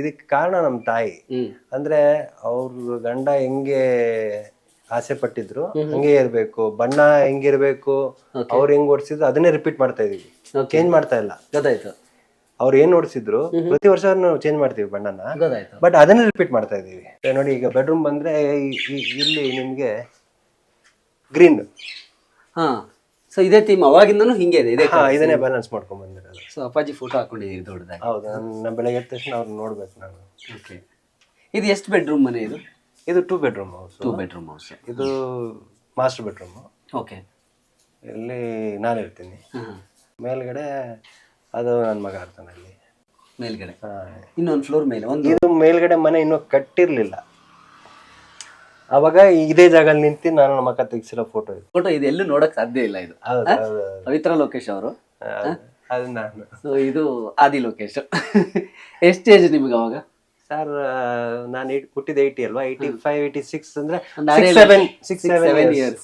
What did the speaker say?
ಇದಕ್ಕೆ ಕಾರಣ ನಮ್ಮ ತಾಯಿ. ಅಂದ್ರೆ ಅವ್ರ ಗಂಡ ಹೆಂಗೆ ಆಸೆ ಪಟ್ಟಿದ್ರು ಹಂಗೆ ಇರ್ಬೇಕು, ಬಣ್ಣ ಹೆಂಗಿರ್ಬೇಕು, ಅವ್ರು ಹೆಂಗ್ ಓಡಿಸಿದ್ರು ಅದನ್ನೇ ರಿಪೀಟ್ ಮಾಡ್ತಾ ಇದೀವಿ, ಚೇಂಜ್ ಮಾಡ್ತಾ ಇಲ್ಲ. ಗೊತ್ತಾಯ್ತು. ಅವ್ರು ಏನ್ ಓಡಿಸಿದ್ರು ಪ್ರತಿ ವರ್ಷ ನಾವು ಚೇಂಜ್ ಮಾಡ್ತೀವಿ ಬಣ್ಣನ, ಗೊತ್ತಾಯ್ತು. ಬಟ್ ಅದನ್ನೇ ರಿಪೀಟ್ ಮಾಡ್ತಾ ಇದೀವಿ. ನೋಡಿ ಈಗ ಬೆಡ್ರೂಮ್ ಬಂದ್ರೆ ಇಲ್ಲಿ ನಿಮ್ಗೆ ಗ್ರೀನ್. ಹಾ, ಸೊ ಇದೇ ಥೀಮ್ ಅವಾಗಿಂದನೂ ಹಿಂಗೆ ಇದೆ, ಇದನ್ನೇ ಬ್ಯಾಲೆನ್ಸ್ ಮಾಡ್ಕೊಂಡ್ ಬಂದಿರೋದು. ಸೊ ಅಪ್ಪಾಜಿ ಫೋಟೋ ಹಾಕೊಂಡಿದ್ದೀವಿ ದೊಡ್ಡದಾಗಿ. ಹೌದು, ನಾನು ಬೆಳಗ್ಗೆ ಎದ್ದ ತಕ್ಷಣ ಅವ್ರು ನೋಡ್ಬೇಕು ನಾನು. ಓಕೆ, ಇದು ಎಷ್ಟು ಬೆಡ್ರೂಮ್ ಮನೆ ಇದು? ಇದು 2 bedroom ಹೌಸ್. 2 bedroom house. ಇದು ಮಾಸ್ಟರ್ ಬೆಡ್ರೂಮ್. ಓಕೆ, ಇಲ್ಲಿ ನಾನು ಇರ್ತೀನಿ, ಮೇಲ್ಗಡೆ ಅದು ನನ್ನ ಮಗ ಇರ್ತಾನೆ ಅಲ್ಲಿ ಮೇಲ್ಗಡೆ. ಇನ್ನೊಂದು ಫ್ಲೋರ್ ಮೇಲೆ ಒಂದು. ಇದು ಮೇಲ್ಗಡೆ ಮನೆ ಇನ್ನೂ ಕಟ್ಟಿರ್ಲಿಲ್ಲ, ಅವಾಗ ಇದೇ ಜಾಗದಲ್ಲಿ ನಿಂತು ನಾನು ನಮ್ಮ ಅಕ್ಕ ತೆಗ್ಸಿರೋ ಫೋಟೋ ಇದು. ಫೋಟೋ ಇದು ಎಲ್ಲೂ ನೋಡಕ್ ಸಾಧ್ಯ ಇಲ್ಲ. ಇದು ಪವಿತ್ರ ಲೋಕೇಶ್ ಅವರು, ಅದು ನಾನು. ಸೊ ಇದು ಆದಿ ಲೋಕೇಶ್. ಎಷ್ಟು ಏಜ್ ನಿಮ್ಗೆ ಅವಾಗ? ಸರ್ ನಾನು ಹುಟ್ಟಿದ 80 ಅಲ್ವಾ, 85 86 ಅಂದ್ರೆ 7 years.